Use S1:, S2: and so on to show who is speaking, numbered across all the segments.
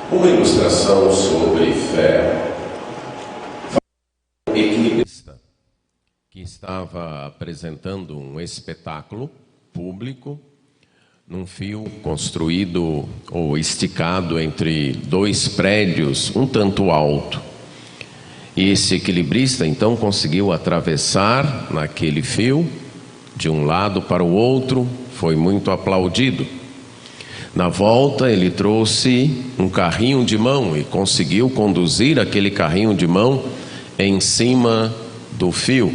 S1: Uma ilustração sobre fé. Equilibrista que estava apresentando um espetáculo público num fio construído ou esticado entre dois prédios um tanto alto. E esse equilibrista então conseguiu atravessar naquele fio de um lado para o outro, foi muito aplaudido. Na volta ele trouxe um carrinho de mão e conseguiu conduzir aquele carrinho de mão em cima do fio.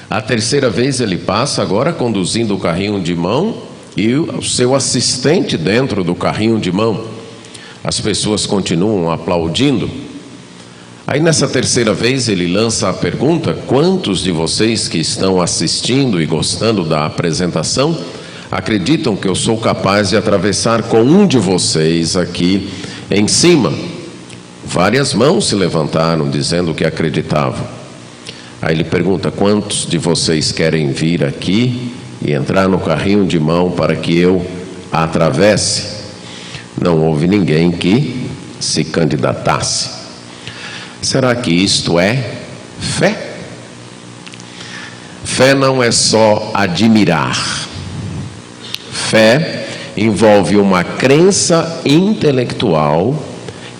S1: A terceira vez ele passa agora conduzindo o carrinho de mão e o seu assistente dentro do carrinho de mão. As pessoas continuam aplaudindo. Aí nessa terceira vez ele lança a pergunta: quantos de vocês que estão assistindo e gostando da apresentação acreditam que eu sou capaz de atravessar com um de vocês aqui em cima? Várias mãos se levantaram dizendo que acreditavam. Aí ele pergunta: quantos de vocês querem vir aqui e entrar no carrinho de mão para que eu atravesse? Não houve ninguém que se candidatasse. Será que isto é fé? Fé não é só admirar. Fé envolve uma crença intelectual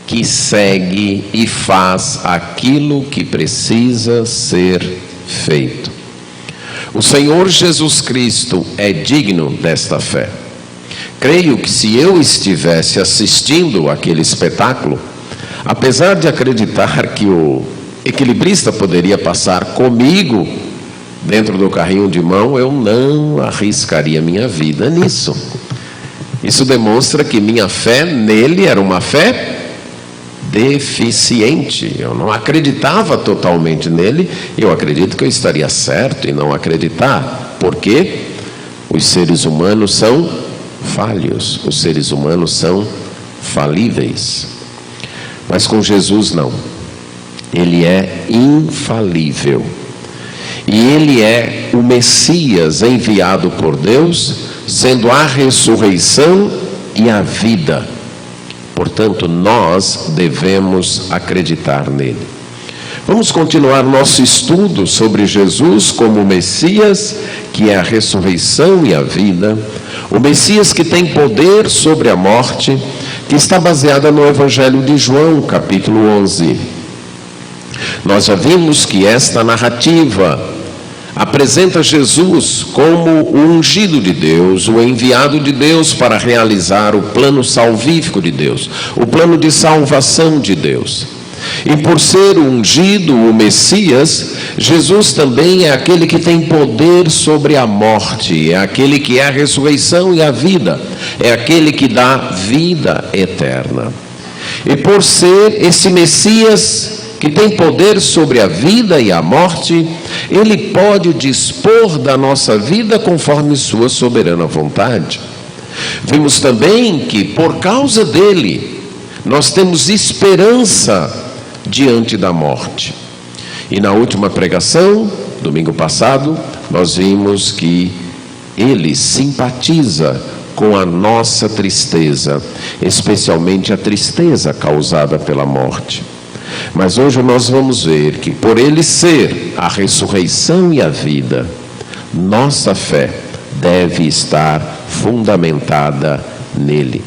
S1: que segue e faz aquilo que precisa ser feito. O Senhor Jesus Cristo é digno desta fé. Creio que se eu estivesse assistindo aquele espetáculo, apesar de acreditar que o equilibrista poderia passar comigo dentro do carrinho de mão, eu não arriscaria minha vida nisso. Isso demonstra que minha fé nele era uma fé deficiente. Eu não acreditava totalmente nele. Eu acredito que eu estaria certo em não acreditar, porque os seres humanos são falhos, os seres humanos são falíveis. Mas com Jesus não. Ele é infalível. E ele é o Messias enviado por Deus, sendo a ressurreição e a vida. Portanto, nós devemos acreditar nele. Vamos continuar nosso estudo sobre Jesus como o Messias, que é a ressurreição e a vida. O Messias que tem poder sobre a morte, que está baseada no Evangelho de João, capítulo 11. Nós já vimos que esta narrativa apresenta Jesus como o ungido de Deus, o enviado de Deus para realizar o plano salvífico de Deus, o plano de salvação de Deus. E por ser o ungido, o Messias, Jesus também é aquele que tem poder sobre a morte, é aquele que é a ressurreição e a vida, é aquele que dá vida eterna. E por ser esse Messias que tem poder sobre a vida e a morte, ele pode dispor da nossa vida conforme sua soberana vontade. Vimos também que por causa dele, nós temos esperança diante da morte. E na última pregação, domingo passado, nós vimos que ele simpatiza com a nossa tristeza, especialmente a tristeza causada pela morte. Mas hoje nós vamos ver que por ele ser a ressurreição e a vida, nossa fé deve estar fundamentada nele.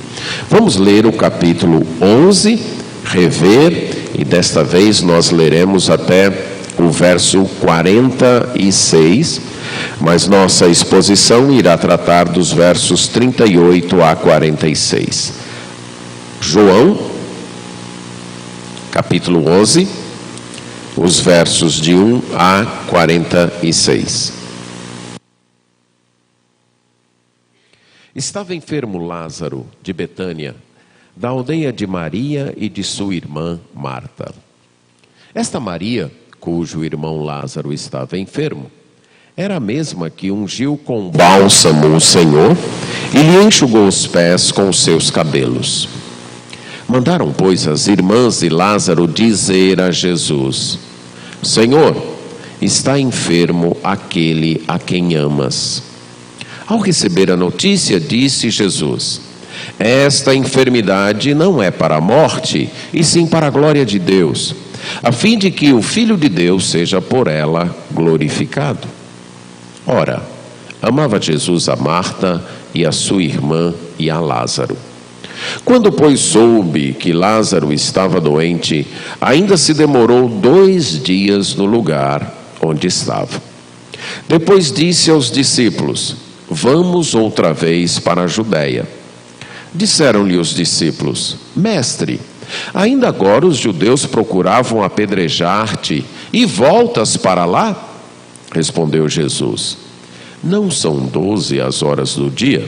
S1: Vamos ler o capítulo 11, rever, e desta vez nós leremos até o verso 46, mas nossa exposição irá tratar dos versos 38 a 46. João, capítulo 11, os versos de 1 a 46. Estava enfermo Lázaro de Betânia, da aldeia de Maria e de sua irmã Marta. Esta Maria, cujo irmão Lázaro estava enfermo, era a mesma que ungiu com bálsamo o Senhor e lhe enxugou os pés com os seus cabelos. Mandaram, pois, as irmãs de Lázaro dizer a Jesus: Senhor, está enfermo aquele a quem amas. Ao receber a notícia, disse Jesus: Esta enfermidade não é para a morte, e sim para a glória de Deus, a fim de que o Filho de Deus seja por ela glorificado. Ora, amava Jesus a Marta e a sua irmã e a Lázaro. Quando, pois, soube que Lázaro estava doente, ainda se demorou 2 dias no lugar onde estava. Depois disse aos discípulos: vamos outra vez para a Judéia. Disseram-lhe os discípulos: Mestre, ainda agora os judeus procuravam apedrejar-te e voltas para lá? Respondeu Jesus: não são 12 as horas do dia?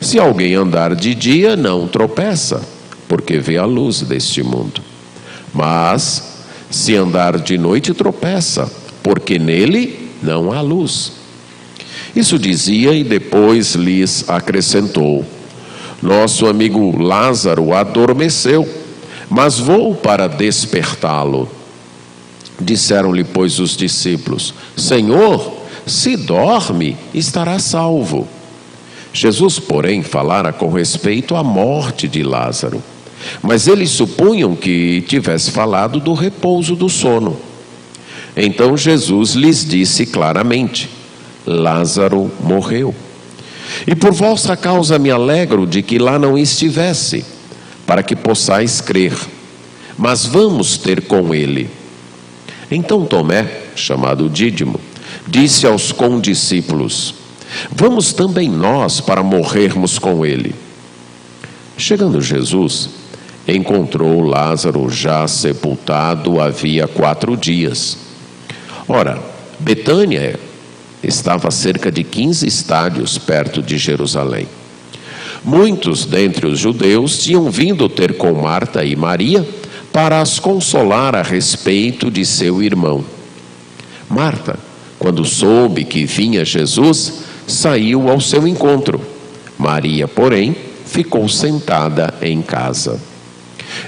S1: Se alguém andar de dia, não tropeça, porque vê a luz deste mundo. Mas, se andar de noite, tropeça, porque nele não há luz. Isso dizia e depois lhes acrescentou: nosso amigo Lázaro adormeceu, mas vou para despertá-lo. Disseram-lhe, pois, os discípulos: Senhor, se dorme, estará salvo. Jesus, porém, falara com respeito à morte de Lázaro, mas eles supunham que tivesse falado do repouso do sono. Então Jesus lhes disse claramente: Lázaro morreu. E por vossa causa me alegro de que lá não estivesse, para que possais crer. Mas vamos ter com ele. Então Tomé, chamado Dídimo, disse aos condiscípulos: vamos também nós para morrermos com ele. Chegando Jesus, encontrou Lázaro já sepultado havia 4 dias. Ora, Betânia estava a cerca de 15 estádios perto de Jerusalém. Muitos dentre os judeus tinham vindo ter com Marta e Maria para as consolar a respeito de seu irmão. Marta, quando soube que vinha Jesus, saiu ao seu encontro. Maria, porém, ficou sentada em casa.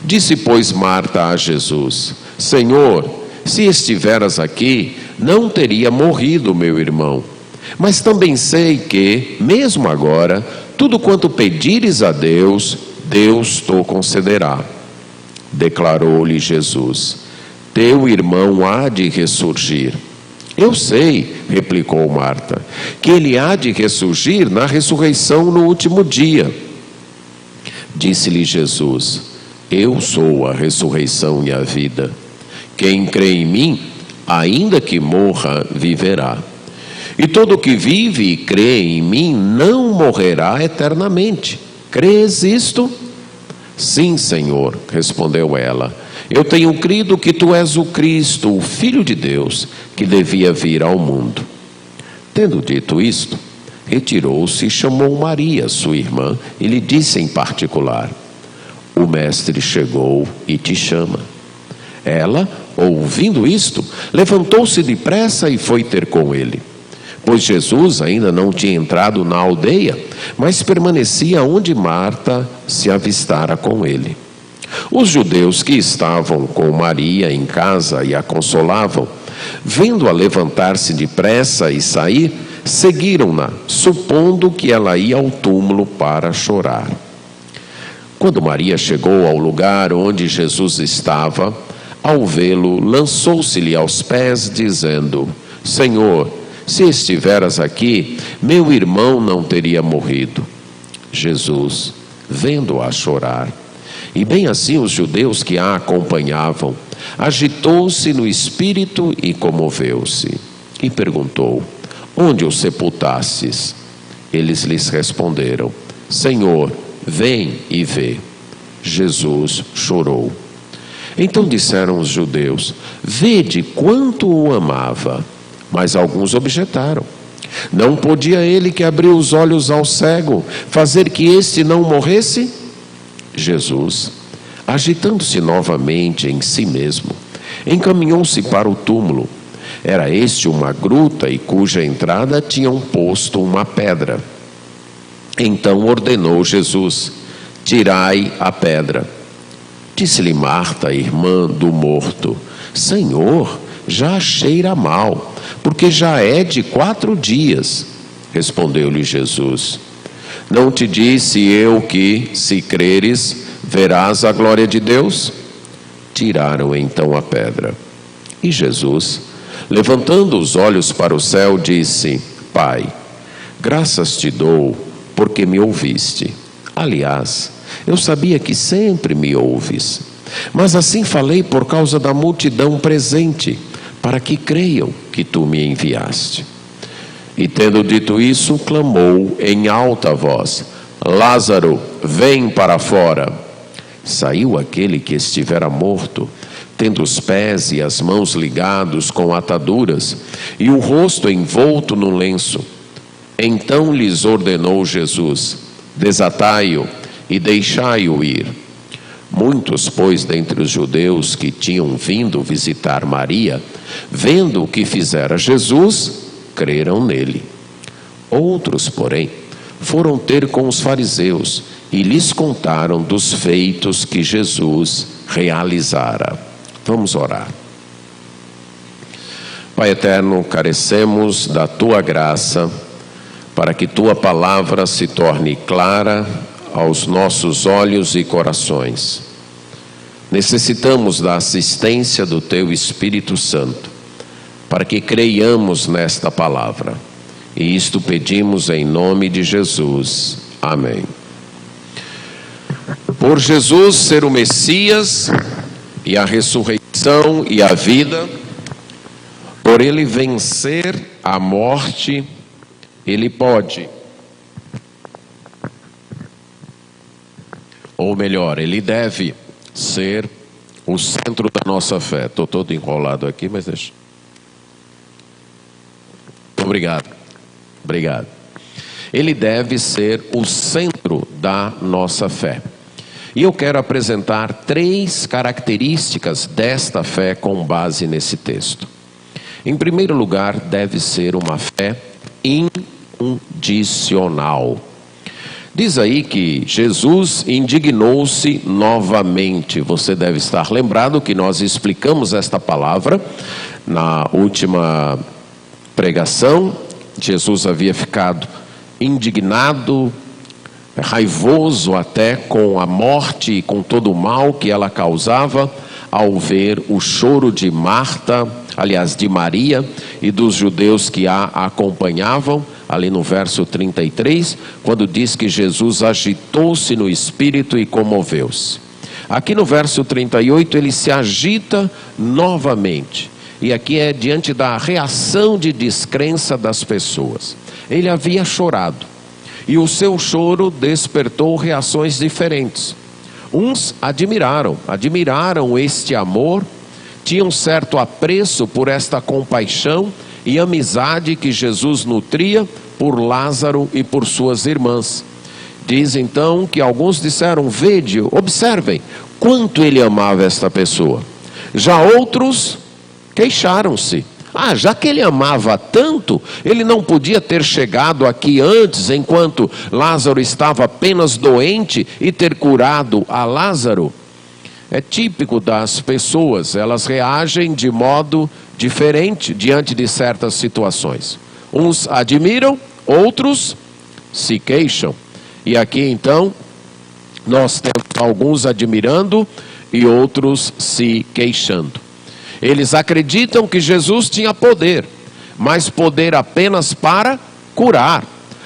S1: Disse, pois, Marta a Jesus: Senhor, se estiveras aqui, não teria morrido meu irmão. Mas também sei que, mesmo agora, tudo quanto pedires a Deus, Deus te concederá. Declarou-lhe Jesus: teu irmão há de ressurgir. Eu sei, replicou Marta, que ele há de ressurgir na ressurreição no último dia. Disse-lhe Jesus: eu sou a ressurreição e a vida. Quem crê em mim, ainda que morra, viverá. E todo que vive e crê em mim não morrerá eternamente. Crês isto? Sim, Senhor, respondeu ela. Eu tenho crido que tu és o Cristo, o Filho de Deus, que devia vir ao mundo. Tendo dito isto, retirou-se e chamou Maria, sua irmã, e lhe disse em particular: o mestre chegou e te chama. Ela, ouvindo isto, levantou-se depressa e foi ter com ele. Pois Jesus ainda não tinha entrado na aldeia, mas permanecia onde Marta se avistara com ele. Os judeus que estavam com Maria em casa e a consolavam, vendo-a levantar-se depressa e sair, seguiram-na, supondo que ela ia ao túmulo para chorar. Quando Maria chegou ao lugar onde Jesus estava, ao vê-lo, lançou-se-lhe aos pés, dizendo: Senhor, se estiveras aqui, meu irmão não teria morrido. Jesus, vendo-a chorar, e bem assim os judeus que a acompanhavam, agitou-se no espírito e comoveu-se. E perguntou: onde o sepultastes? Eles lhes responderam: Senhor, vem e vê. Jesus chorou. Então disseram os judeus: vede quanto o amava. Mas alguns objetaram: não podia ele que abriu os olhos ao cego fazer que este não morresse? Jesus, agitando-se novamente em si mesmo, encaminhou-se para o túmulo. Era este uma gruta e cuja entrada tinham posto uma pedra. Então ordenou Jesus: tirai a pedra. Disse-lhe Marta, irmã do morto: Senhor, já cheira mal, porque já é de 4 dias. Respondeu-lhe Jesus: Não te disse eu que, se creres, verás a glória de Deus? Tiraram então a pedra. E Jesus, levantando os olhos para o céu, disse: Pai, graças te dou, porque me ouviste. Aliás, eu sabia que sempre me ouves, mas assim falei por causa da multidão presente, para que creiam que tu me enviaste. E tendo dito isso, clamou em alta voz: Lázaro, vem para fora. Saiu aquele que estivera morto, tendo os pés e as mãos ligados com ataduras, e o rosto envolto no lenço. Então lhes ordenou Jesus: Desatai-o e deixai-o ir. Muitos, pois, dentre os judeus que tinham vindo visitar Maria, vendo o que fizera Jesus, creram nele. Outros, porém, foram ter com os fariseus e lhes contaram dos feitos que Jesus realizara. Vamos orar. Pai eterno, carecemos da tua graça para que tua palavra se torne clara aos nossos olhos e corações. Necessitamos da assistência do teu Espírito Santo para que creiamos nesta palavra. E isto pedimos em nome de Jesus. Amém. Por Jesus ser o Messias e a ressurreição e a vida, por ele vencer a morte, ele pode. Ou melhor, ele deve ser o centro da nossa fé. Estou todo enrolado aqui, mas deixa. Obrigado. Obrigado. Ele deve ser o centro da nossa fé. E eu quero apresentar 3 características desta fé com base nesse texto. Em primeiro lugar, deve ser uma fé incondicional. Diz aí que Jesus indignou-se novamente. Você deve estar lembrado que nós explicamos esta palavra na última pregação. Jesus havia ficado indignado, raivoso até com a morte e com todo o mal que ela causava, ao ver o choro de Marta, aliás, de Maria e dos judeus que a acompanhavam, ali no verso 33, quando diz que Jesus agitou-se no espírito e comoveu-se. Aqui no verso 38, ele se agita novamente. E aqui é diante da reação de descrença das pessoas. Ele havia chorado. E o seu choro despertou reações diferentes. Uns admiraram este amor, tinham certo apreço por esta compaixão e amizade que Jesus nutria por Lázaro e por suas irmãs. Diz então que alguns disseram: vede, observem, quanto ele amava esta pessoa. Já outros queixaram-se. Já que ele amava tanto, ele não podia ter chegado aqui antes, enquanto Lázaro estava apenas doente, e ter curado a Lázaro? É típico das pessoas, elas reagem de modo diferente diante de certas situações. Uns admiram, outros se queixam. E aqui então, nós temos alguns admirando e outros se queixando. Eles acreditam que Jesus tinha poder, mas poder apenas para curar.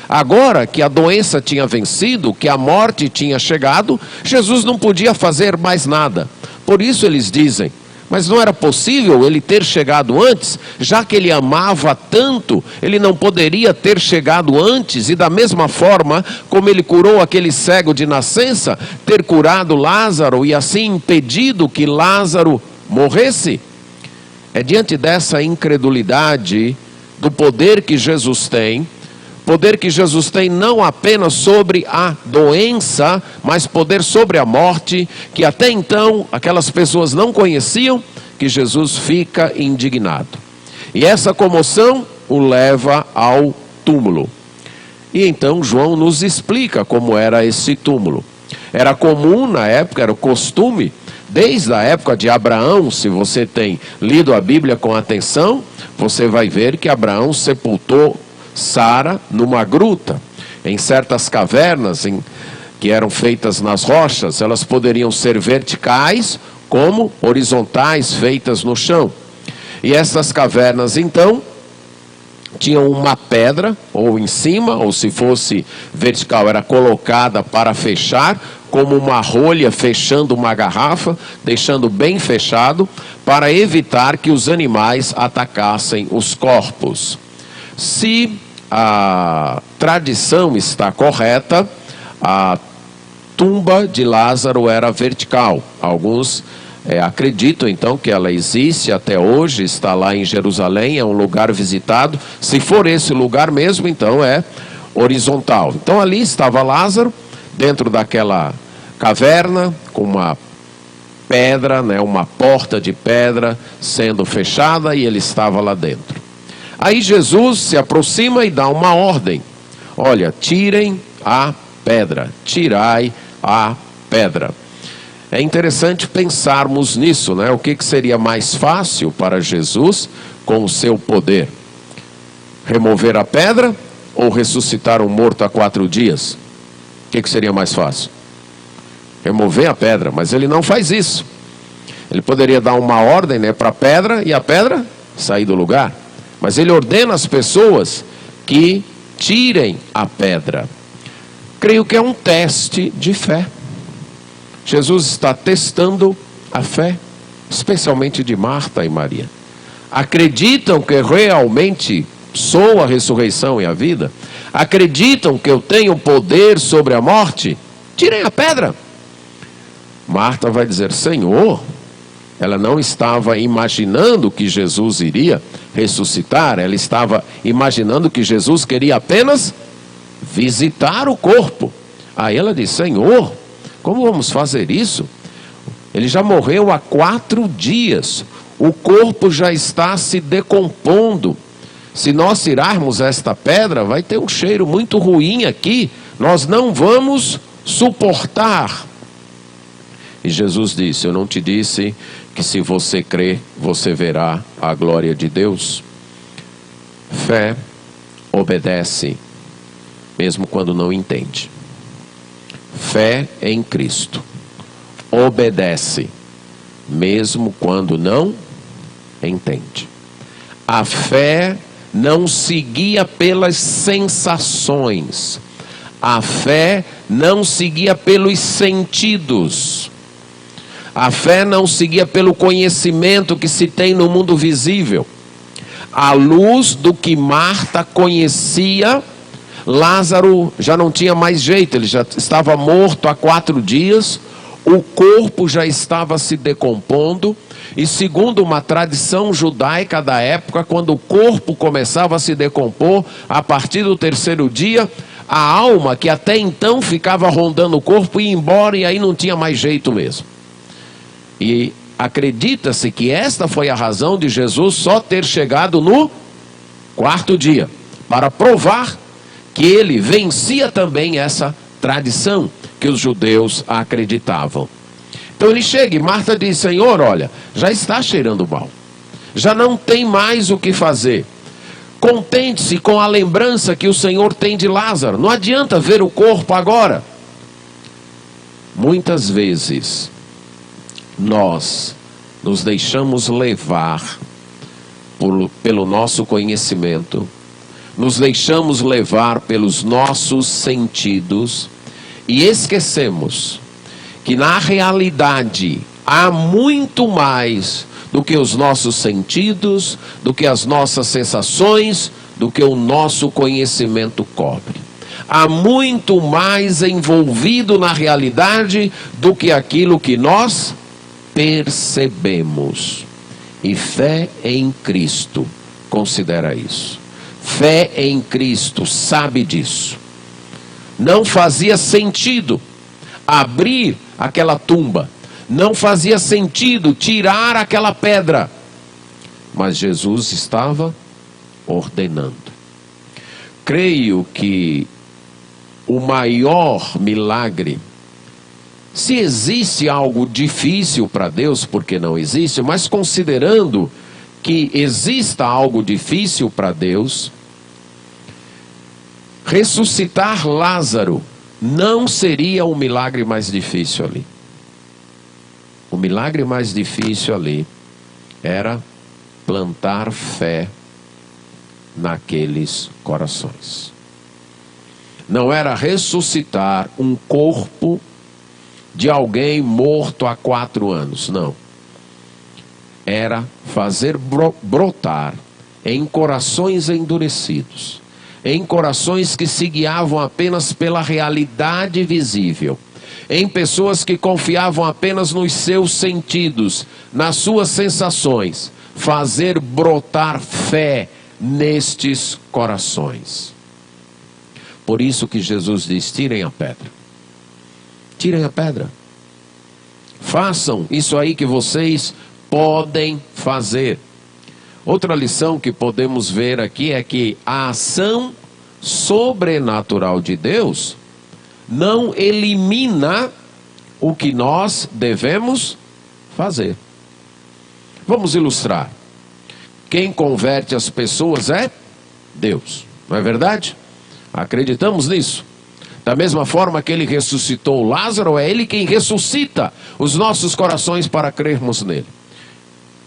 S1: Agora que a doença tinha vencido, que a morte tinha chegado, Jesus não podia fazer mais nada. Por isso eles dizem: mas não era possível ele ter chegado antes? Já que ele amava tanto, ele não poderia ter chegado antes? E da mesma forma como ele curou aquele cego de nascença, ter curado Lázaro e assim impedido que Lázaro morresse? É diante dessa incredulidade do poder que Jesus tem não apenas sobre a doença, mas poder sobre a morte, que até então aquelas pessoas não conheciam, que Jesus fica indignado. E essa comoção o leva ao túmulo. E então João nos explica como era esse túmulo. Era comum na época, era o costume, desde a época de Abraão. Se você tem lido a Bíblia com atenção, você vai ver que Abraão sepultou Sara numa gruta. em certas cavernas que eram feitas nas rochas, elas poderiam ser verticais como horizontais, feitas no chão. E essas cavernas, então, tinham uma pedra, ou em cima, ou se fosse vertical, era colocada para fechar, como uma rolha fechando uma garrafa, deixando bem fechado, para evitar que os animais atacassem os corpos. Se a tradição está correta, a tumba de Lázaro era vertical. Alguns acreditam então que ela existe até hoje, está lá em Jerusalém, é um lugar visitado. Se for esse lugar mesmo, então é horizontal. Então ali estava Lázaro, dentro daquela caverna, com uma pedra, uma porta de pedra sendo fechada, e ele estava lá dentro. Aí Jesus se aproxima e dá uma ordem: olha, tirem a pedra, tirai a pedra. É interessante pensarmos nisso, O que seria mais fácil para Jesus com o seu poder? Remover a pedra ou ressuscitar um morto há 4 dias? O que seria mais fácil? Remover a pedra, mas ele não faz isso. Ele poderia dar uma ordem para a pedra e a pedra sair do lugar. Mas ele ordena às pessoas que tirem a pedra. Creio que é um teste de fé. Jesus está testando a fé, especialmente de Marta e Maria. Acreditam que realmente sou a ressurreição e a vida? Acreditam que eu tenho poder sobre a morte? Tirem a pedra. Marta vai dizer: Senhor, ela não estava imaginando que Jesus iria ressuscitar, ela estava imaginando que Jesus queria apenas visitar o corpo. Aí ela diz: Senhor, como vamos fazer isso? Ele já morreu há 4 dias. O corpo já está se decompondo. Se nós tirarmos esta pedra, vai ter um cheiro muito ruim aqui. Nós não vamos suportar. E Jesus disse: eu não te disse que se você crer, você verá a glória de Deus? Fé obedece, mesmo quando não entende. Fé em Cristo obedece, mesmo quando não entende. A fé não se guia pelas sensações. A fé não se guia pelos sentidos. A fé não se guia pelo conhecimento que se tem no mundo visível. À luz do que Marta conhecia, Lázaro já não tinha mais jeito, ele já estava morto há 4 dias, o corpo já estava se decompondo, e segundo uma tradição judaica da época, quando o corpo começava a se decompor, a partir do 3º dia, a alma que até então ficava rondando o corpo ia embora, e aí não tinha mais jeito mesmo. E acredita-se que esta foi a razão de Jesus só ter chegado no 4º dia, para provar que ele vencia também essa tradição que os judeus acreditavam. Então ele chega e Marta diz: Senhor, olha, já está cheirando mal, já não tem mais o que fazer. Contente-se com a lembrança que o Senhor tem de Lázaro, não adianta ver o corpo agora. Muitas vezes nós nos deixamos levar pelo nosso conhecimento, nos deixamos levar pelos nossos sentidos e esquecemos que na realidade há muito mais do que os nossos sentidos, do que as nossas sensações, do que o nosso conhecimento cobre. Há muito mais envolvido na realidade do que aquilo que nós percebemos. E fé em Cristo considera isso. Fé em Cristo sabe disso. Não fazia sentido abrir aquela tumba, não fazia sentido tirar aquela pedra, mas Jesus estava ordenando. Creio que o maior milagre, se existe algo difícil para Deus, porque não existe, mas considerando que exista algo difícil para Deus, ressuscitar Lázaro não seria o milagre mais difícil ali. O milagre mais difícil ali era plantar fé naqueles corações. Não era ressuscitar um corpo de alguém morto há 4 anos, não. Era fazer brotar em corações endurecidos, em corações que se guiavam apenas pela realidade visível, em pessoas que confiavam apenas nos seus sentidos, nas suas sensações, fazer brotar fé nestes corações. Por isso que Jesus diz: tirem a pedra. Tirem a pedra. Façam isso aí que vocês podem fazer. Outra lição que podemos ver aqui é que a ação sobrenatural de Deus não elimina o que nós devemos fazer. Vamos ilustrar. Quem converte as pessoas é Deus, não é verdade? Acreditamos nisso. Da mesma forma que Ele ressuscitou Lázaro, é Ele quem ressuscita os nossos corações para crermos nele.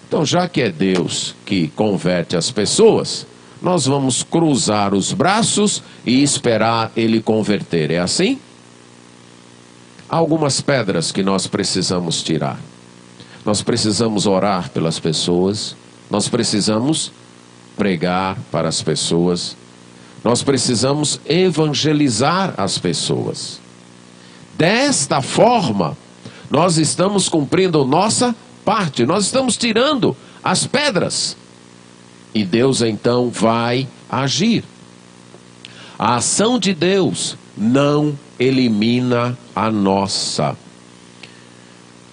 S1: Então, já que é Deus que converte as pessoas, nós vamos cruzar os braços e esperar Ele converter. É assim? Há algumas pedras que nós precisamos tirar. Nós precisamos orar pelas pessoas. Nós precisamos pregar para as pessoas. Nós precisamos evangelizar as pessoas. Desta forma, nós estamos cumprindo nossa parte. Nós estamos tirando as pedras. E Deus então vai agir. A ação de Deus não elimina a nossa.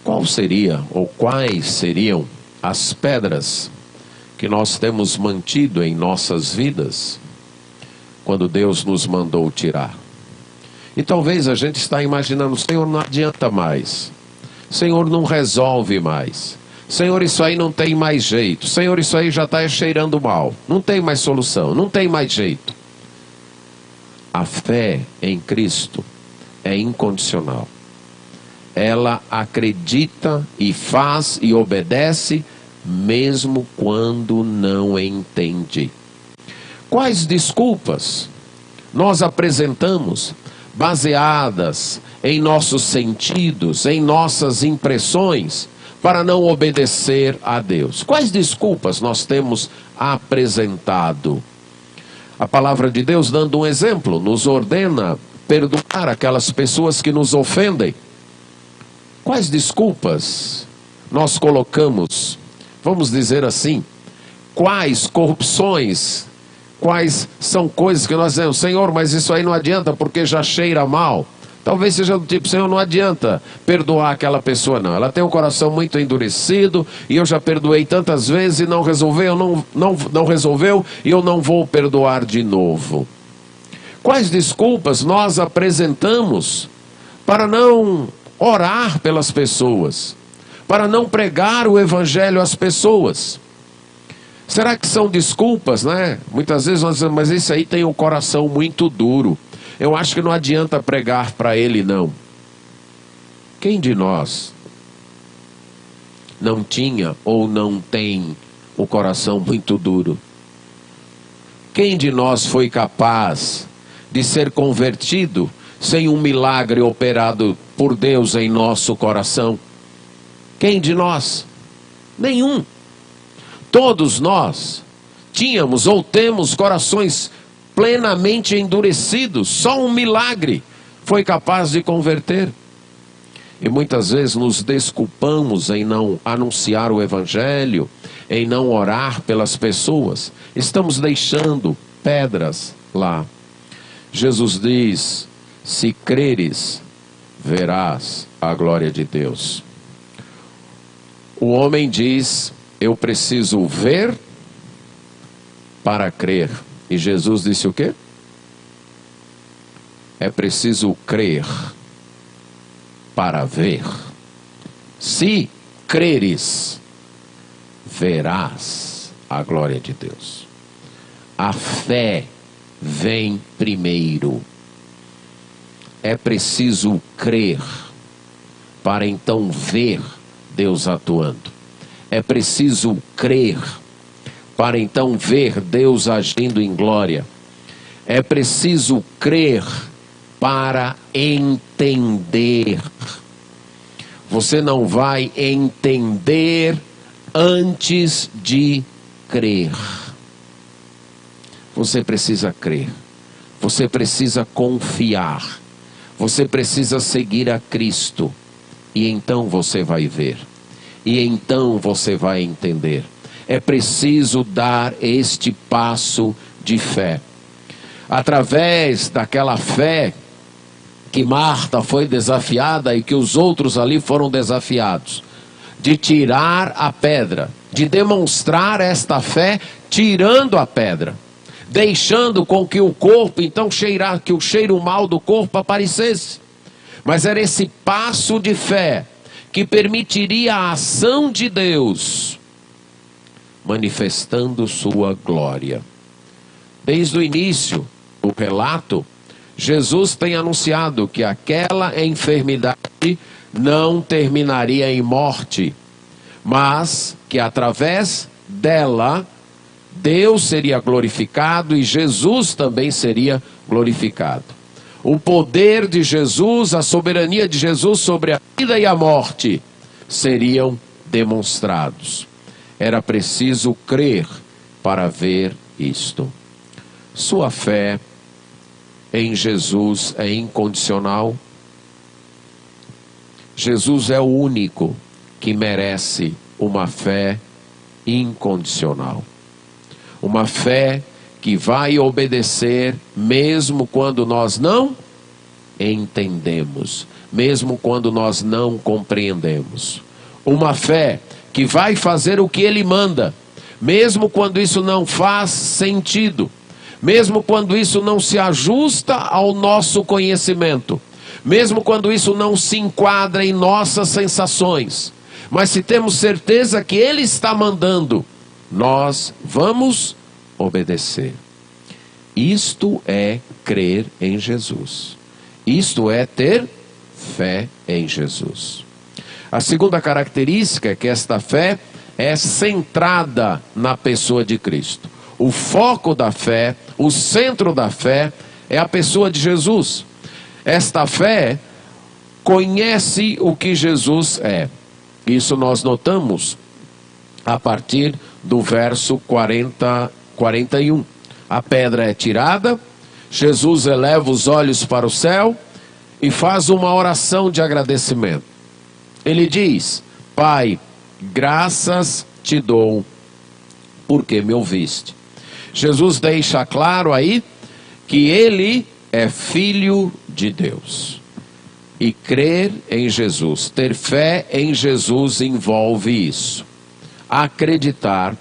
S1: Qual seria ou quais seriam as pedras que nós temos mantido em nossas vidas quando Deus nos mandou tirar? E talvez a gente está imaginando: Senhor, não adianta mais. Senhor, não resolve mais. Senhor, isso aí não tem mais jeito. Senhor, isso aí já está cheirando mal. Não tem mais solução, não tem mais jeito. A fé em Cristo é incondicional. Ela acredita e faz e obedece mesmo quando não entende. Quais desculpas nós apresentamos baseadas em nossos sentidos, em nossas impressões, para não obedecer a Deus? Quais desculpas nós temos apresentado? A palavra de Deus, dando um exemplo, nos ordena perdoar aquelas pessoas que nos ofendem. Quais desculpas nós colocamos, vamos dizer assim, quais corrupções, quais são coisas que nós dizemos: Senhor, mas isso aí não adianta porque já cheira mal. Talvez seja do tipo: Senhor, não adianta perdoar aquela pessoa não, ela tem um coração muito endurecido e eu já perdoei tantas vezes e não resolveu, não resolveu, e eu não vou perdoar de novo. Quais desculpas nós apresentamos para não orar pelas pessoas, para não pregar o evangelho às pessoas? Será que são desculpas, né? Muitas vezes nós dizemos: mas esse aí tem um coração muito duro, eu acho que não adianta pregar para ele não. Quem de nós não tinha ou não tem o coração muito duro? Quem de nós foi capaz de ser convertido sem um milagre operado por Deus em nosso coração? Quem de nós? Nenhum. Todos nós tínhamos ou temos corações plenamente endurecidos. Só um milagre foi capaz de converter. E muitas vezes nos desculpamos em não anunciar o evangelho, em não orar pelas pessoas. Estamos deixando pedras lá. Jesus diz: se creres, verás a glória de Deus. O homem diz: eu preciso ver para crer. E Jesus disse o quê? É preciso crer para ver. Se creres, verás a glória de Deus. A fé vem primeiro. É preciso crer para então ver Deus atuando. É preciso crer para então ver Deus agindo em glória. É preciso crer para entender. Você não vai entender antes de crer. Você precisa crer. Você precisa confiar. Você precisa seguir a Cristo. E então você vai ver. E então você vai entender. É preciso dar este passo de fé. Através daquela fé que Marta foi desafiada e que os outros ali foram desafiados, de tirar a pedra, de demonstrar esta fé tirando a pedra, deixando com que o corpo então que o cheiro mau do corpo aparecesse. Mas era esse passo de fé que permitiria a ação de Deus manifestando sua glória. Desde o início do relato, Jesus tem anunciado que aquela enfermidade não terminaria em morte, mas que através dela Deus seria glorificado e Jesus também seria glorificado. O poder de Jesus, a soberania de Jesus sobre a vida e a morte seriam demonstrados. Era preciso crer para ver isto. Sua fé em Jesus é incondicional. Jesus é o único que merece uma fé incondicional. Uma fé que vai obedecer mesmo quando nós não entendemos, mesmo quando nós não compreendemos. Uma fé que vai fazer o que Ele manda, mesmo quando isso não faz sentido, mesmo quando isso não se ajusta ao nosso conhecimento, mesmo quando isso não se enquadra em nossas sensações. Mas se temos certeza que Ele está mandando, nós vamos obedecer. Isto é crer em Jesus. Isto é ter fé em Jesus. A segunda característica é que esta fé é centrada na pessoa de Cristo. O foco da fé, o centro da fé é a pessoa de Jesus. Esta fé conhece o que Jesus é. Isso nós notamos a partir do verso 41. A pedra é tirada, Jesus eleva os olhos para o céu e faz uma oração de agradecimento. Ele diz: Pai, graças te dou, porque me ouviste. Jesus deixa claro aí que ele é filho de Deus. E crer em Jesus, ter fé em Jesus envolve isso. Acreditar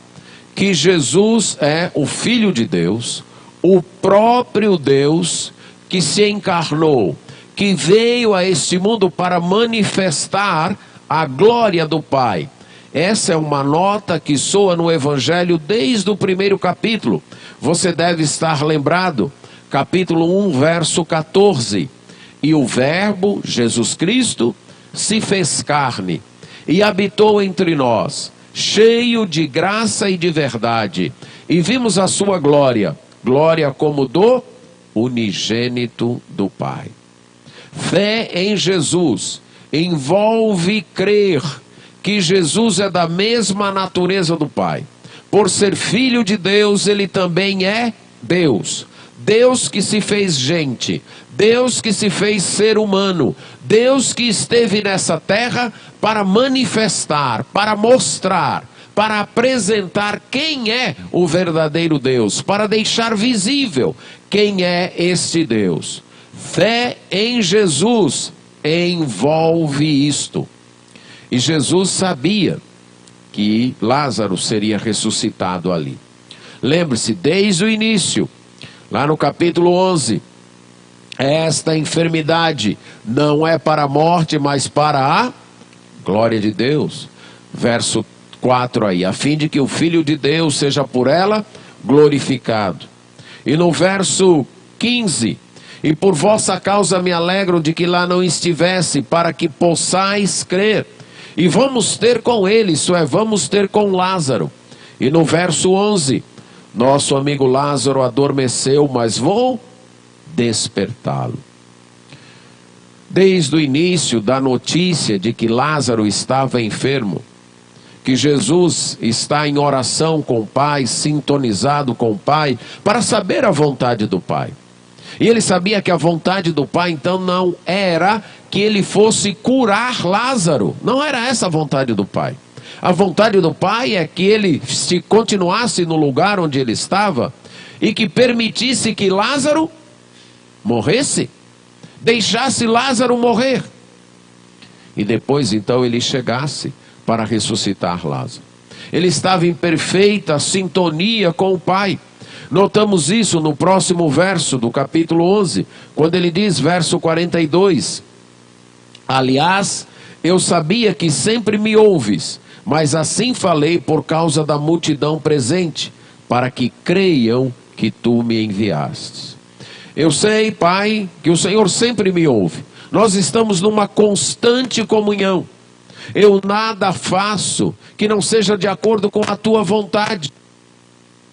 S1: que Jesus é o Filho de Deus, o próprio Deus que se encarnou, que veio a este mundo para manifestar a glória do Pai. Essa é uma nota que soa no Evangelho desde o primeiro capítulo. Você deve estar lembrado, capítulo 1, verso 14. E o Verbo, Jesus Cristo, se fez carne e habitou entre nós, cheio de graça e de verdade. E vimos a sua glória, glória como do unigênito do Pai. Fé em Jesus envolve crer que Jesus é da mesma natureza do Pai. Por ser filho de Deus, ele também é Deus. Deus que se fez gente, Deus que se fez ser humano, Deus que esteve nessa terra para manifestar, para mostrar, para apresentar quem é o verdadeiro Deus, para deixar visível quem é este Deus. Fé em Jesus envolve isto. E Jesus sabia que Lázaro seria ressuscitado ali. Lembre-se, desde o início, lá no capítulo 11, esta enfermidade não é para a morte, mas para a glória de Deus. Verso 4 aí, a fim de que o Filho de Deus seja por ela glorificado. E no verso 15: e por vossa causa me alegro de que lá não estivesse, para que possais crer. E vamos ter com ele, isso é, vamos ter com Lázaro. E no verso 11: nosso amigo Lázaro adormeceu, mas vou despertá-lo. Desde o início da notícia de que Lázaro estava enfermo, que Jesus está em oração com o Pai, sintonizado com o Pai, para saber a vontade do Pai. E ele sabia que a vontade do Pai, então, não era que ele fosse curar Lázaro. Não era essa a vontade do Pai. A vontade do Pai é que ele continuasse no lugar onde ele estava e que permitisse que Lázaro morresse. Deixasse Lázaro morrer. E depois, então, ele chegasse para ressuscitar Lázaro. Ele estava em perfeita sintonia com o Pai. Notamos isso no próximo verso do capítulo 11, quando ele diz, verso 42: aliás, eu sabia que sempre me ouves, mas assim falei por causa da multidão presente, para que creiam que tu me enviastes. Eu sei, Pai, que o Senhor sempre me ouve. Nós estamos numa constante comunhão. Eu nada faço que não seja de acordo com a tua vontade.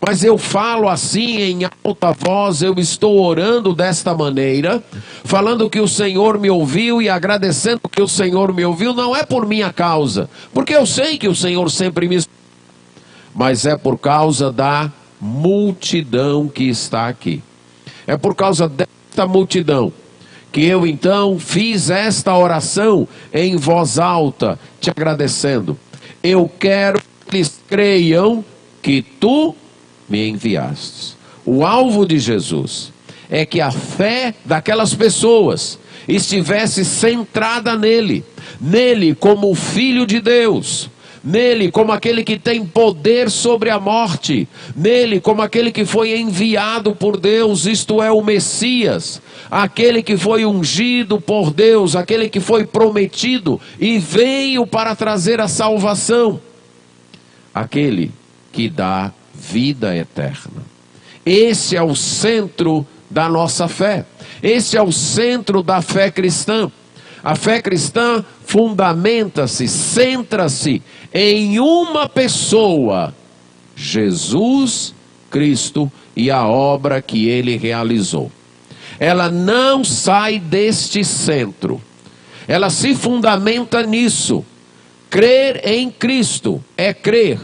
S1: Mas eu falo assim em alta voz, eu estou orando desta maneira, falando que o Senhor me ouviu e agradecendo que o Senhor me ouviu, não é por minha causa, porque eu sei que o Senhor sempre me... mas é por causa da multidão que está aqui. É por causa desta multidão que eu então fiz esta oração em voz alta, te agradecendo. Eu quero que eles creiam que tu me enviastes. O alvo de Jesus é que a fé daquelas pessoas estivesse centrada nele, nele como o Filho de Deus, nele como aquele que tem poder sobre a morte, nele como aquele que foi enviado por Deus, isto é, o Messias, aquele que foi ungido por Deus, aquele que foi prometido e veio para trazer a salvação, aquele que dá vida eterna. Esse é o centro da nossa fé, esse é o centro da fé cristã. A fé cristã fundamenta-se, centra-se em uma pessoa, Jesus Cristo, e a obra que ele realizou. Ela não sai deste centro, ela se fundamenta nisso. Crer em Cristo é crer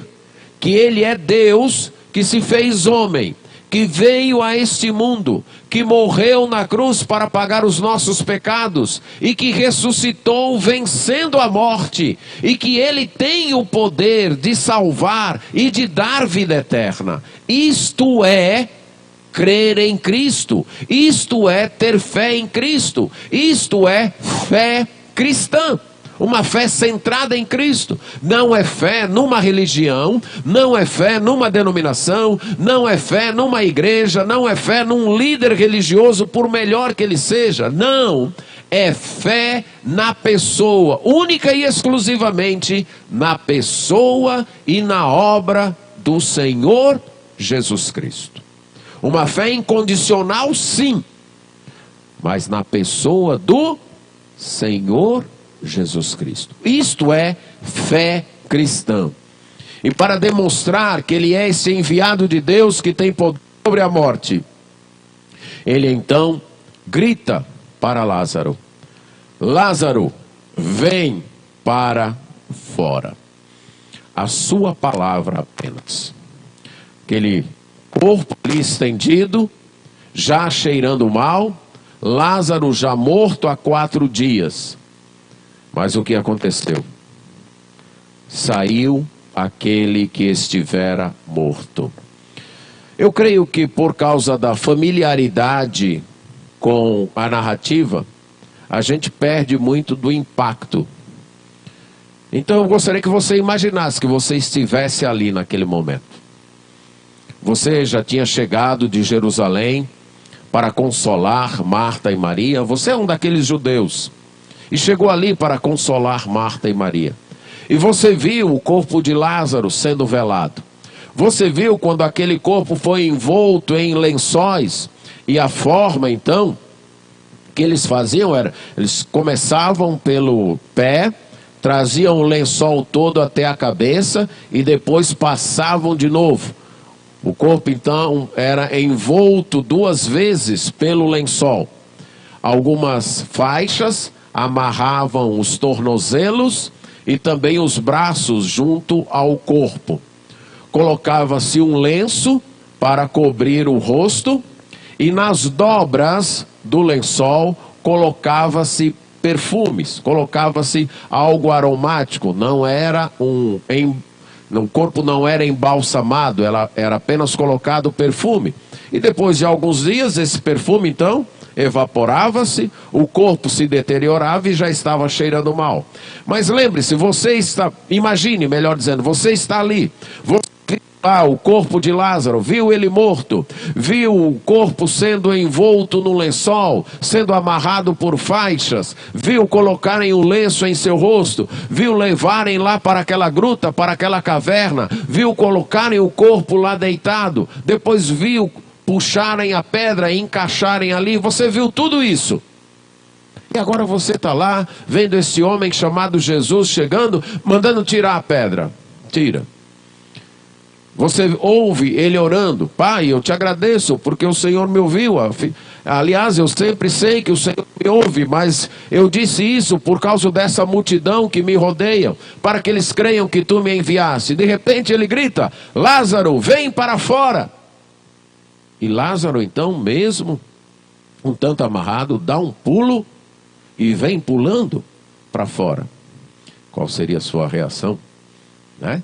S1: que ele é Deus que se fez homem, que veio a este mundo, que morreu na cruz para pagar os nossos pecados e que ressuscitou vencendo a morte, e que ele tem o poder de salvar e de dar vida eterna. Isto é crer em Cristo, isto é ter fé em Cristo, isto é fé cristã. Uma fé centrada em Cristo. Não é fé numa religião, não é fé numa denominação, não é fé numa igreja, não é fé num líder religioso, por melhor que ele seja. Não, é fé na pessoa, única e exclusivamente na pessoa e na obra do Senhor Jesus Cristo. Uma fé incondicional, sim, mas na pessoa do Senhor Jesus Cristo. Isto é fé cristã. E para demonstrar que ele é esse enviado de Deus que tem poder sobre a morte, ele então grita para Lázaro: Lázaro, vem para fora. A sua palavra apenas. Aquele corpo ali estendido, já cheirando mal, Lázaro já morto há 4 dias. Mas o que aconteceu? Saiu aquele que estivera morto. Eu creio que por causa da familiaridade com a narrativa, a gente perde muito do impacto. Então eu gostaria que você imaginasse que você estivesse ali naquele momento. Você já tinha chegado de Jerusalém para consolar Marta e Maria. Você é um daqueles judeus e chegou ali para consolar Marta e Maria. E você viu o corpo de Lázaro sendo velado. Você viu quando aquele corpo foi envolto em lençóis, e a forma então que eles faziam era, eles começavam pelo pé, traziam o lençol todo até a cabeça e depois passavam de novo. O corpo então era envolto 2 vezes pelo lençol. Algumas faixas amarravam os tornozelos e também os braços junto ao corpo. Colocava-se um lenço para cobrir o rosto e nas dobras do lençol colocava-se perfumes, colocava-se algo aromático. Não era o corpo não era embalsamado, era apenas colocado perfume. E depois de alguns dias esse perfume então evaporava-se, o corpo se deteriorava e já estava cheirando mal. Mas lembre-se, imagine, melhor dizendo, você está ali, você viu lá o corpo de Lázaro, viu ele morto, viu o corpo sendo envolto no lençol, sendo amarrado por faixas, viu colocarem o lenço em seu rosto, viu levarem lá para aquela gruta, para aquela caverna, viu colocarem o corpo lá deitado, depois viu puxarem a pedra e encaixarem ali. Você viu tudo isso. E agora você está lá, vendo esse homem chamado Jesus chegando, mandando tirar a pedra. Tira. Você ouve ele orando: Pai, eu te agradeço porque o Senhor me ouviu. Aliás, eu sempre sei que o Senhor me ouve, mas eu disse isso por causa dessa multidão que me rodeia, para que eles creiam que tu me enviaste. De repente ele grita: Lázaro, vem para fora. E Lázaro então, mesmo um tanto amarrado, dá um pulo e vem pulando para fora. Qual seria a sua reação? Né?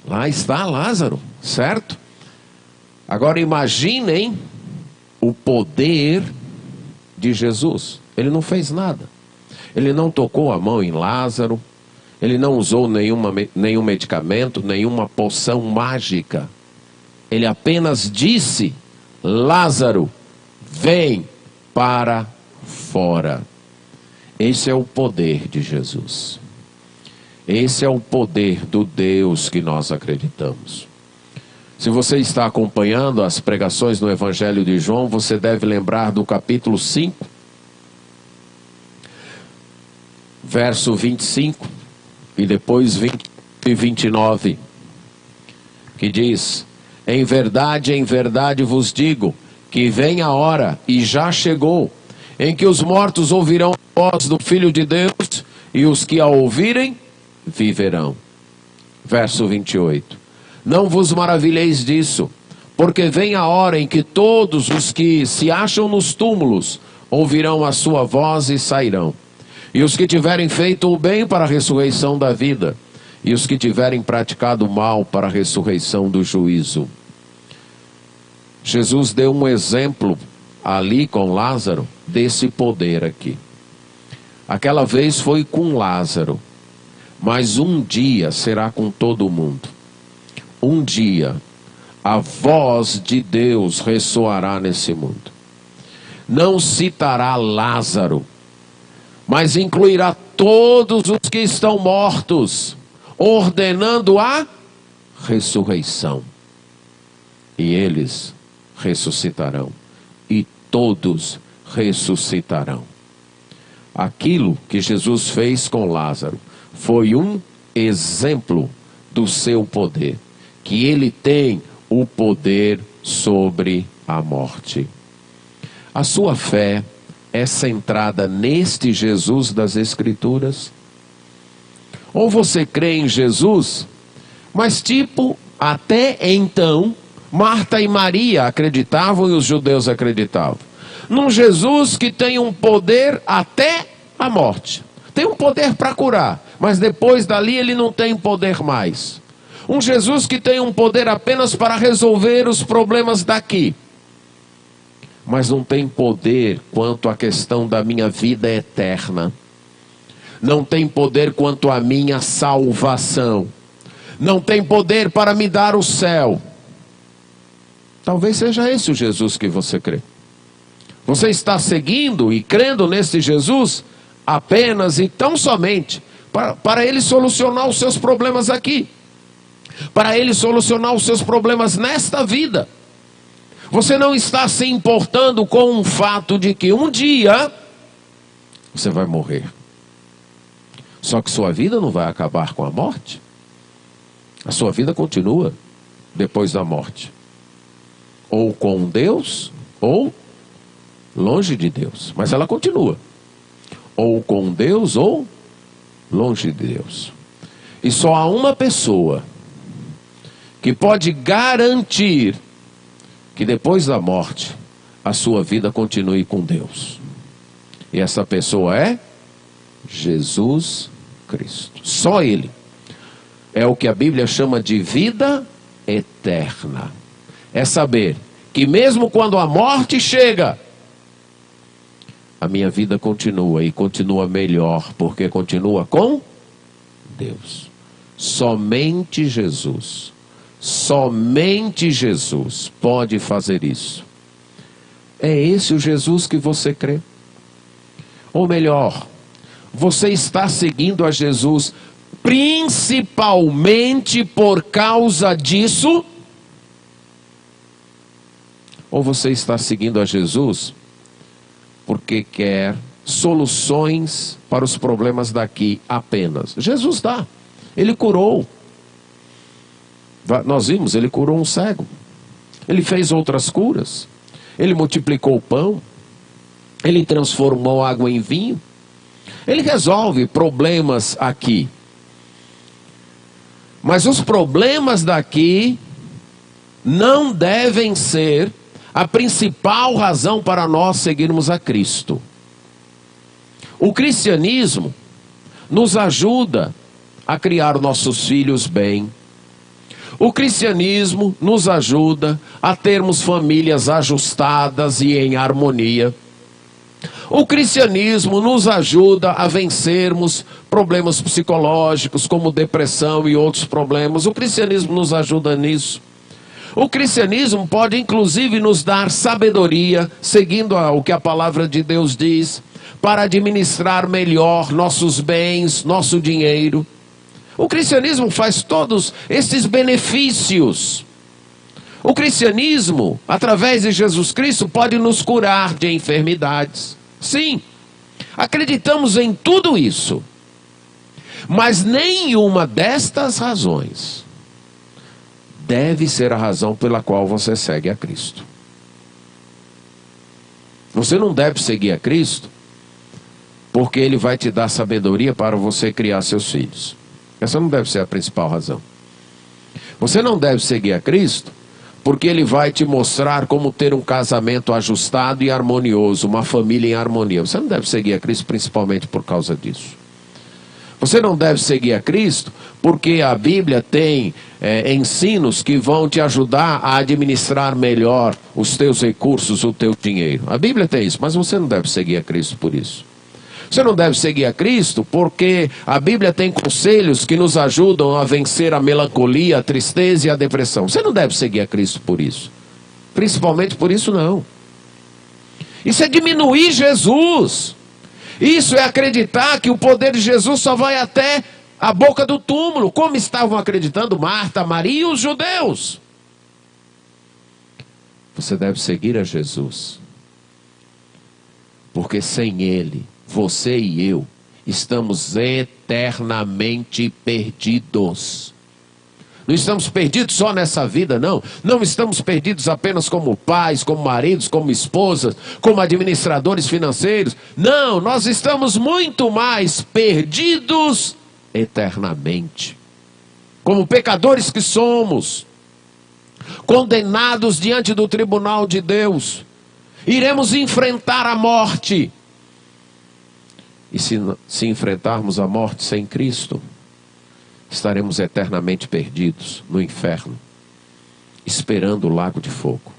S1: Lá está Lázaro, certo? Agora imaginem o poder de Jesus. Ele não fez nada. Ele não tocou a mão em Lázaro. Ele não usou nenhum medicamento, nenhuma poção mágica. Ele apenas disse: Lázaro, vem para fora. Esse é o poder de Jesus. Esse é o poder do Deus que nós acreditamos. Se você está acompanhando as pregações no Evangelho de João, você deve lembrar do capítulo 5, verso 25, e depois 20 e 29, que diz: em verdade vos digo, que vem a hora, e já chegou, em que os mortos ouvirão a voz do Filho de Deus, e os que a ouvirem, viverão. Verso 28. Não vos maravilheis disso, porque vem a hora em que todos os que se acham nos túmulos ouvirão a sua voz e sairão. E os que tiverem feito o bem para a ressurreição da vida, e os que tiverem praticado o mal para a ressurreição do juízo. Jesus deu um exemplo ali com Lázaro desse poder aqui. Aquela vez foi com Lázaro, mas um dia será com todo mundo. Um dia a voz de Deus ressoará nesse mundo. Não citará Lázaro, mas incluirá todos os que estão mortos, ordenando a ressurreição. E eles ressuscitarão, e todos ressuscitarão. Aquilo que Jesus fez com Lázaro foi um exemplo do seu poder, que ele tem o poder sobre a morte. A sua fé é centrada neste Jesus das Escrituras? Ou você crê em Jesus, mas até então, Marta e Maria acreditavam e os judeus acreditavam num Jesus que tem um poder até a morte. Tem um poder para curar, mas depois dali ele não tem poder mais. Um Jesus que tem um poder apenas para resolver os problemas daqui, mas não tem poder quanto à questão da minha vida eterna. Não tem poder quanto à minha salvação. Não tem poder para me dar o céu. Talvez seja esse o Jesus que você crê. Você está seguindo e crendo nesse Jesus apenas e tão somente para ele solucionar os seus problemas aqui. para Ele solucionar os seus problemas nesta vida. Você não está se importando com o fato de que um dia você vai morrer. Só que sua vida não vai acabar com a morte. A sua vida continua depois da morte. Ou com Deus, ou longe de Deus. Mas ela continua. Ou com Deus, ou longe de Deus. E só há uma pessoa que pode garantir que depois da morte a sua vida continue com Deus. E essa pessoa é Jesus Cristo. Só Ele. É o que a Bíblia chama de vida eterna. É saber que mesmo quando a morte chega, a minha vida continua e continua melhor, porque continua com Deus. Somente Jesus pode fazer isso. É esse o Jesus que você crê? Ou melhor, você está seguindo a Jesus principalmente por causa disso? Ou você está seguindo a Jesus porque quer soluções para os problemas daqui apenas? Jesus dá. Ele curou. Nós vimos, ele curou um cego. Ele fez outras curas. Ele multiplicou o pão. Ele transformou água em vinho. Ele resolve problemas aqui. Mas os problemas daqui não devem ser a principal razão para nós seguirmos a Cristo. O cristianismo nos ajuda a criar nossos filhos bem. O cristianismo nos ajuda a termos famílias ajustadas e em harmonia. O cristianismo nos ajuda a vencermos problemas psicológicos como depressão e outros problemas. O cristianismo nos ajuda nisso. O cristianismo pode inclusive nos dar sabedoria, seguindo o que a palavra de Deus diz, para administrar melhor nossos bens, nosso dinheiro. O cristianismo faz todos esses benefícios. O cristianismo, através de Jesus Cristo, pode nos curar de enfermidades. Sim, acreditamos em tudo isso. Mas nenhuma destas razões deve ser a razão pela qual você segue a Cristo. Você não deve seguir a Cristo porque Ele vai te dar sabedoria para você criar seus filhos. Essa não deve ser a principal razão. Você não deve seguir a Cristo porque Ele vai te mostrar como ter um casamento ajustado e harmonioso, uma família em harmonia. Você não deve seguir a Cristo principalmente por causa disso. Você não deve seguir a Cristo porque a Bíblia tem ensinos que vão te ajudar a administrar melhor os teus recursos, o teu dinheiro. A Bíblia tem isso, mas você não deve seguir a Cristo por isso. Você não deve seguir a Cristo porque a Bíblia tem conselhos que nos ajudam a vencer a melancolia, a tristeza e a depressão. Você não deve seguir a Cristo por isso. Principalmente por isso não. Isso é diminuir Jesus. Isso é acreditar que o poder de Jesus só vai até a boca do túmulo, como estavam acreditando Marta, Maria e os judeus. Você deve seguir a Jesus, porque sem Ele, você e eu estamos eternamente perdidos. Não estamos perdidos só nessa vida, não. Não estamos perdidos apenas como pais, como maridos, como esposas, como administradores financeiros. Não, nós estamos muito mais perdidos eternamente. Como pecadores que somos, condenados diante do tribunal de Deus. Iremos enfrentar a morte. E se enfrentarmos a morte sem Cristo, estaremos eternamente perdidos no inferno, esperando o lago de fogo.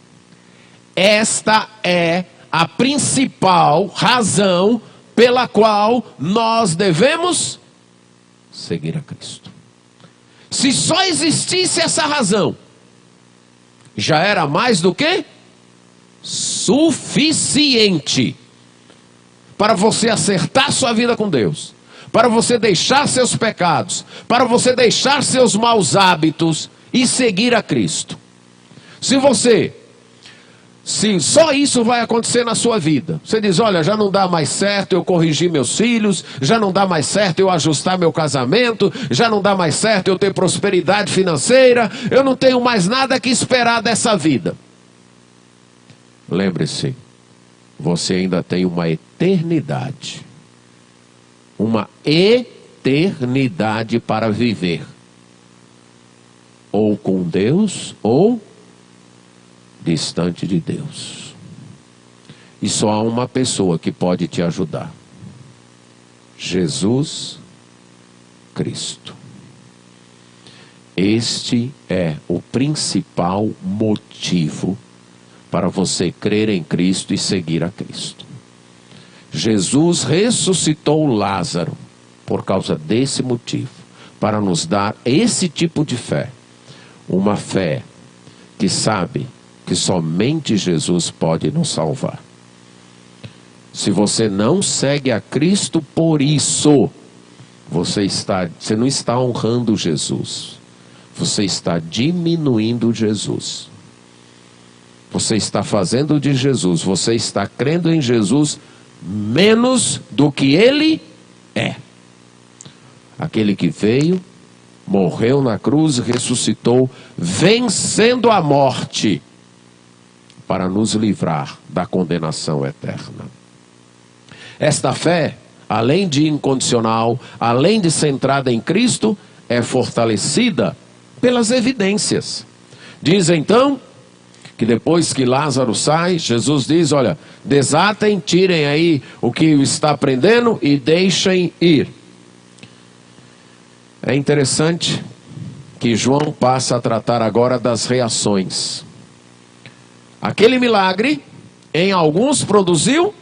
S1: Esta é a principal razão pela qual nós devemos seguir a Cristo. Se só existisse essa razão, já era mais do que suficiente para você acertar sua vida com Deus, para você deixar seus pecados, para você deixar seus maus hábitos e seguir a Cristo. Se só isso vai acontecer na sua vida, você diz, olha, já não dá mais certo eu corrigir meus filhos, já não dá mais certo eu ajustar meu casamento, já não dá mais certo eu ter prosperidade financeira, eu não tenho mais nada que esperar dessa vida. Lembre-se, você ainda tem uma eternidade para viver, ou com Deus, ou distante de Deus. E só há uma pessoa que pode te ajudar: Jesus Cristo. Este é o principal motivo para você crer em Cristo e seguir a Cristo. Jesus ressuscitou Lázaro por causa desse motivo, para nos dar esse tipo de fé, uma fé que sabe que somente Jesus pode nos salvar. Se você não segue a Cristo por isso, você não está honrando Jesus, você está diminuindo Jesus. Você está fazendo de Jesus, você está crendo em Jesus menos do que Ele é. Aquele que veio, morreu na cruz, ressuscitou, vencendo a morte, para nos livrar da condenação eterna. Esta fé, além de incondicional, além de centrada em Cristo, é fortalecida pelas evidências. Diz então que depois que Lázaro sai, Jesus diz, olha, desatem, tirem aí o que está prendendo e deixem ir. É interessante que João passa a tratar agora das reações. Aquele milagre, em alguns produziu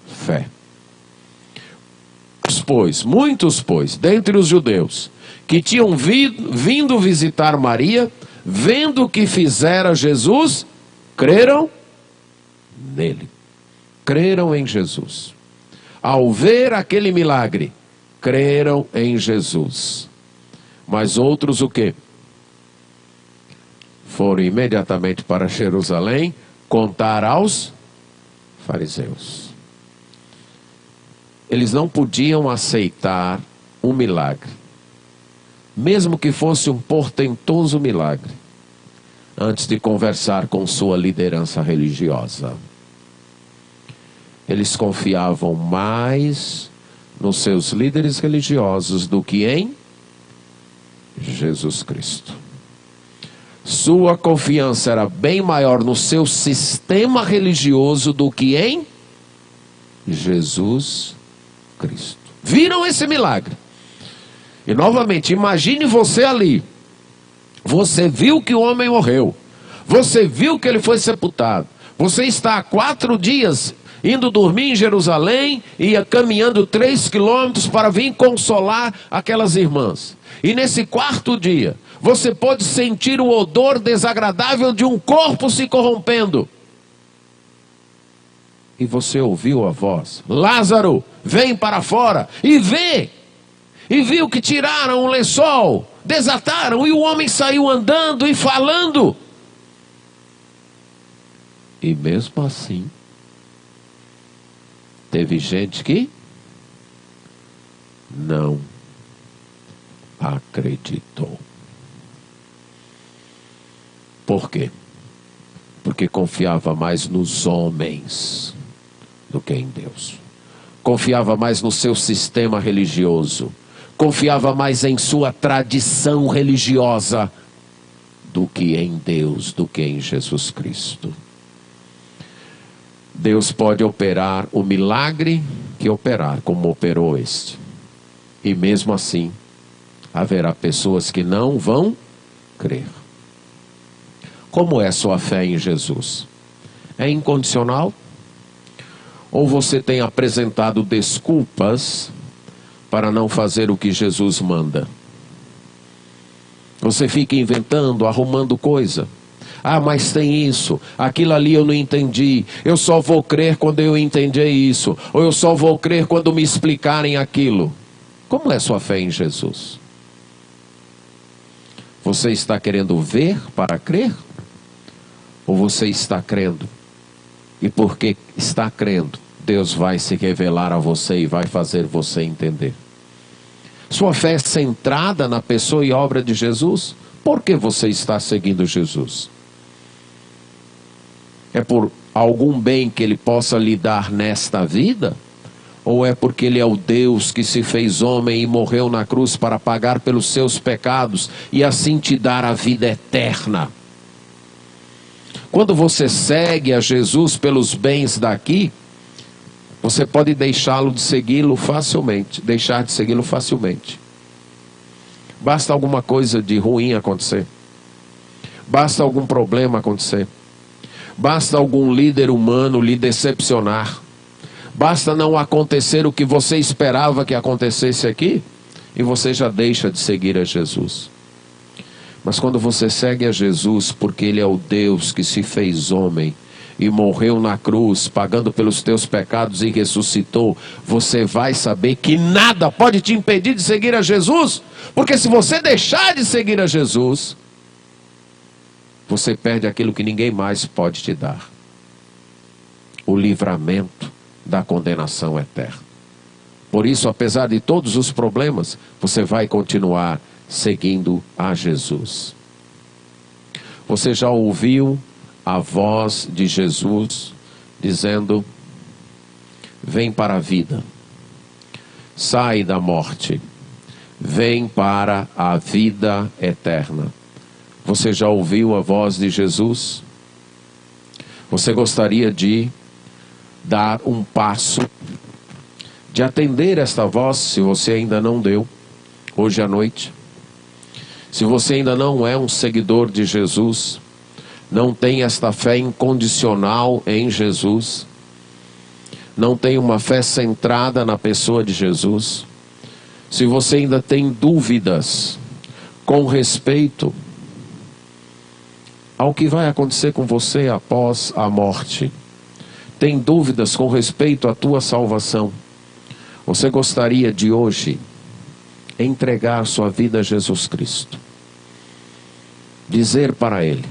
S1: fé. Muitos, dentre os judeus, que tinham vindo visitar Maria, vendo o que fizera Jesus, creram nele. Creram em Jesus. Ao ver aquele milagre, creram em Jesus. Mas outros o quê? Foram imediatamente para Jerusalém contar aos fariseus. Eles não podiam aceitar um milagre, mesmo que fosse um portentoso milagre, antes de conversar com sua liderança religiosa. Eles confiavam mais nos seus líderes religiosos do que em Jesus Cristo. Sua confiança era bem maior no seu sistema religioso do que em Jesus Cristo. Viram esse milagre? E novamente, imagine você ali. Você viu que o homem morreu. Você viu que ele foi sepultado. Você está há 4 dias indo dormir em Jerusalém e caminhando 3 quilômetros para vir consolar aquelas irmãs. E nesse 4º dia, você pode sentir o odor desagradável de um corpo se corrompendo. E você ouviu a voz: Lázaro, vem para fora. E viu que tiraram o lençol, desataram, e o homem saiu andando e falando. E mesmo assim, teve gente que não acreditou. Por quê? Porque confiava mais nos homens do que em Deus. Confiava mais no seu sistema religioso. Confiava mais em sua tradição religiosa do que em Deus, do que em Jesus Cristo. Deus pode operar o milagre que operar, como operou este. E mesmo assim, haverá pessoas que não vão crer. Como é sua fé em Jesus? É incondicional? Ou você tem apresentado desculpas para não fazer o que Jesus manda? Você fica inventando, arrumando coisa. Ah, mas tem isso, aquilo ali eu não entendi. Eu só vou crer quando eu entender isso. Ou eu só vou crer quando me explicarem aquilo. Como é sua fé em Jesus? Você está querendo ver para crer? Ou você está crendo? E porque está crendo, Deus vai se revelar a você e vai fazer você entender. Sua fé é centrada na pessoa e obra de Jesus? Por que você está seguindo Jesus? É por algum bem que Ele possa lhe dar nesta vida? Ou é porque Ele é o Deus que se fez homem e morreu na cruz para pagar pelos seus pecados e assim te dar a vida eterna? Quando você segue a Jesus pelos bens daqui, você pode deixar de segui-lo facilmente. Basta alguma coisa de ruim acontecer. Basta algum problema acontecer. Basta algum líder humano lhe decepcionar. Basta não acontecer o que você esperava que acontecesse aqui, e você já deixa de seguir a Jesus. Mas quando você segue a Jesus, porque Ele é o Deus que se fez homem e morreu na cruz, pagando pelos teus pecados e ressuscitou, você vai saber que nada pode te impedir de seguir a Jesus, porque se você deixar de seguir a Jesus, você perde aquilo que ninguém mais pode te dar: o livramento da condenação eterna. Por isso, apesar de todos os problemas, você vai continuar seguindo a Jesus. Você já ouviu a voz de Jesus dizendo: vem para a vida, sai da morte, vem para a vida eterna. Você já ouviu a voz de Jesus? Você gostaria de dar um passo, de atender esta voz, se você ainda não deu, hoje à noite? Se você ainda não é um seguidor de Jesus, não tem esta fé incondicional em Jesus, não tem uma fé centrada na pessoa de Jesus, se você ainda tem dúvidas com respeito ao que vai acontecer com você após a morte, tem dúvidas com respeito à tua salvação, você gostaria de hoje entregar sua vida a Jesus Cristo, dizer para Ele: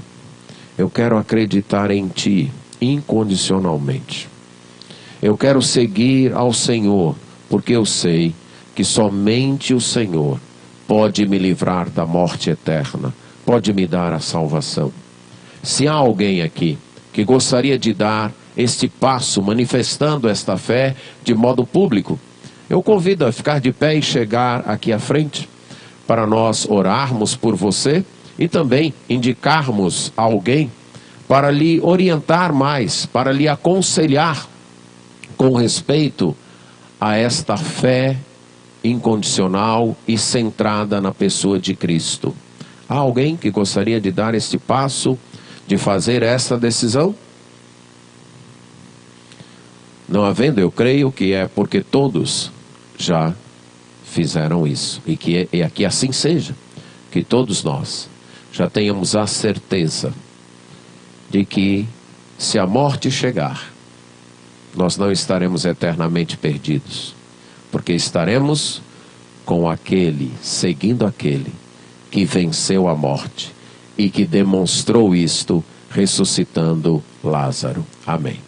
S1: eu quero acreditar em Ti incondicionalmente, eu quero seguir ao Senhor, porque eu sei que somente o Senhor pode me livrar da morte eterna, pode me dar a salvação. Se há alguém aqui que gostaria de dar este passo, manifestando esta fé de modo público, eu convido a ficar de pé e chegar aqui à frente, para nós orarmos por você e também indicarmos alguém para lhe orientar mais, para lhe aconselhar com respeito a esta fé incondicional e centrada na pessoa de Cristo. Há alguém que gostaria de dar este passo, de fazer esta decisão? Não havendo, eu creio que é porque todos já fizeram isso, e que assim seja, que todos nós já tenhamos a certeza de que, se a morte chegar, nós não estaremos eternamente perdidos, porque estaremos com aquele, seguindo aquele que venceu a morte e que demonstrou isto ressuscitando Lázaro. Amém.